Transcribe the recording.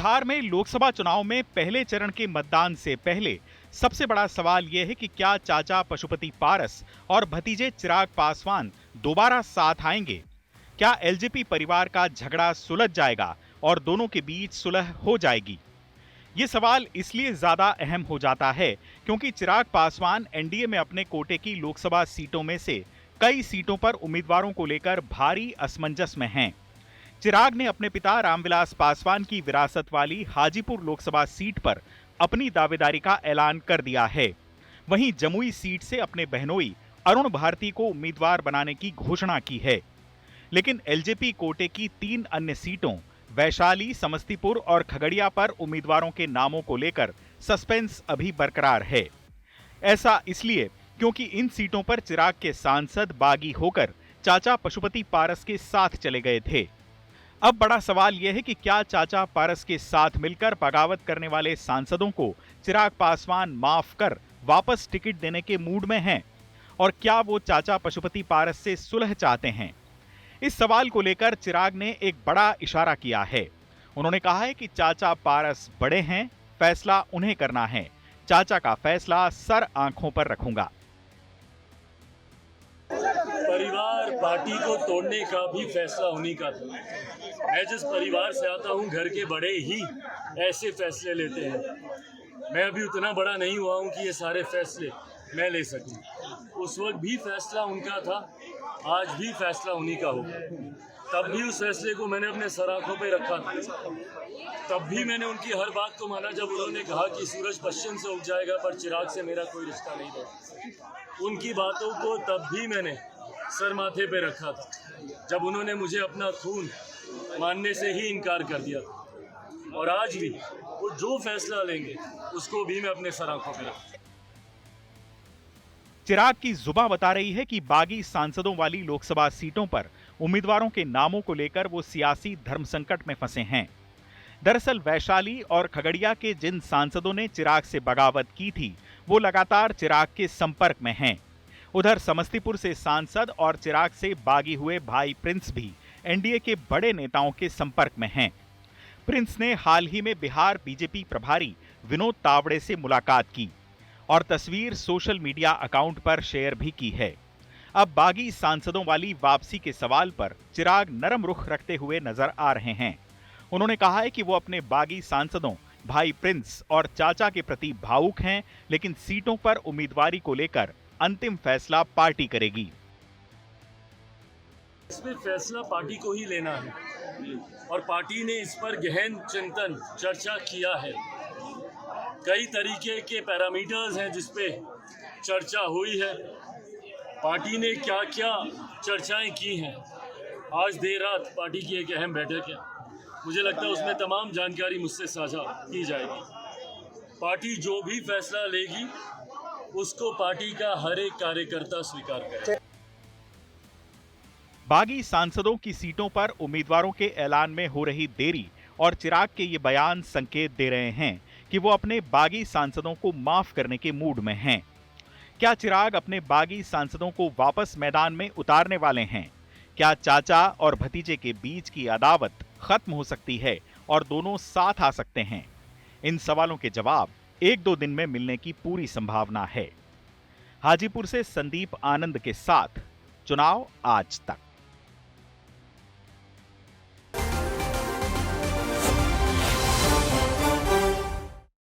बिहार में लोकसभा चुनाव में पहले चरण के मतदान से पहले सबसे बड़ा सवाल यह है कि क्या चाचा पशुपति पारस और भतीजे चिराग पासवान दोबारा साथ आएंगे। क्या एलजेपी परिवार का झगड़ा सुलझ जाएगा और दोनों के बीच सुलह हो जाएगी। ये सवाल इसलिए ज्यादा अहम हो जाता है क्योंकि चिराग पासवान एनडीए में अपने कोटे की लोकसभा सीटों में से कई सीटों पर उम्मीदवारों को लेकर भारी असमंजस में हैं। चिराग ने अपने पिता रामविलास पासवान की विरासत वाली हाजीपुर लोकसभा सीट पर अपनी दावेदारी का ऐलान कर दिया है। वहीं जमुई सीट से अपने बहनोई अरुण भारती को उम्मीदवार बनाने की घोषणा की है। लेकिन एलजेपी कोटे की 3 अन्य सीटों वैशाली, समस्तीपुर और खगड़िया पर उम्मीदवारों के नामों को लेकर सस्पेंस अभी बरकरार है। ऐसा इसलिए क्योंकि इन सीटों पर चिराग के सांसद बागी होकर चाचा पशुपति पारस के साथ चले गए थे। अब बड़ा सवाल यह है कि क्या चाचा पारस के साथ मिलकर बगावत करने वाले सांसदों को चिराग पासवान माफ कर वापस टिकट देने के मूड में हैं और क्या वो चाचा पशुपति पारस से सुलह चाहते हैं। इस सवाल को लेकर चिराग ने एक बड़ा इशारा किया है। उन्होंने कहा है कि चाचा पारस बड़े हैं, फैसला उन्हें करना है। चाचा का फैसला सर आंखों पर रखूंगा। परिवार पार्टी को तोड़ने का भी फैसला उन्हीं का था। मैं जिस परिवार से आता हूं, घर के बड़े ही ऐसे फैसले लेते हैं। मैं अभी उतना बड़ा नहीं हुआ हूं कि ये सारे फैसले मैं ले सकूं। उस वक्त भी फैसला उनका था, आज भी फैसला उन्हीं का होगा। तब भी उस फैसले को मैंने अपने सर आंखों पे रखा था। तब भी मैंने उनकी हर बात को माना जब उन्होंने कहा कि सूरज पश्चिम से उग जाएगा पर चिराग से मेरा कोई रिश्ता नहीं था। उनकी बातों को तब भी मैंने सर माथे पे रखा था जब उन्होंने मुझे अपना खून मानने से ही इनकार कर दिया था। और आज भी वो जो फैसला लेंगे उसको भी मैं अपने सर आंखों पे रखूंगा। चिराग की जुबान बता रही है कि बागी सांसदों वाली लोकसभा सीटों पर उम्मीदवारों के नामों को लेकर वो सियासी धर्म संकट में फंसे हैं। दरअसल वैशाली और खगड़िया के जिन सांसदों ने चिराग से बगावत की थी वो लगातार चिराग के संपर्क में हैं। उधर समस्तीपुर से सांसद और चिराग से बागी हुए भाई प्रिंस भी एनडीए के बड़े नेताओं के संपर्क में हैं। प्रिंस ने हाल ही में बिहार बीजेपी प्रभारी विनोद तावड़े से मुलाकात की और तस्वीर सोशल मीडिया अकाउंट पर शेयर भी की है। अब बागी सांसदों वाली वापसी के सवाल पर चिराग नरम रुख रखते हुए नजर आ रहे हैं। उन्होंने कहा है कि वो अपने बागी सांसदों भाई प्रिंस और चाचा के प्रति भावुक हैं, लेकिन सीटों पर उम्मीदवारी को लेकर अंतिम फैसला पार्टी करेगी। इसमें फैसला पार्टी को ही लेना है और पार्टी ने इस पर गहन चिंतन चर्चा किया है। कई तरीके के पैरामीटर्स हैं जिस पे चर्चा हुई है। पार्टी ने क्या क्या चर्चाएं की हैं। आज देर रात पार्टी की एक अहम बैठक है। मुझे लगता है उसमें तमाम जानकारी मुझसे साझा की जाएगी। पार्टी जो भी फैसला लेगी उसको पार्टी का हर एक कार्यकर्ता स्वीकार करेगा। बागी सांसदों की सीटों पर उम्मीदवारों के ऐलान में हो रही देरी और चिराग के ये बयान संकेत दे रहे हैं कि वो अपने बागी सांसदों को माफ करने के मूड में हैं। क्या चिराग अपने बागी सांसदों को वापस मैदान में उतारने वाले हैं? क्या चाचा और भतीजे के बीच की अदावत खत्म हो सकती है और दोनों साथ आ सकते हैं? इन सवालों के जवाब 1-2 दिन में मिलने की पूरी संभावना है। हाजीपुर से संदीप आनंद के साथ चुनाव आज तक।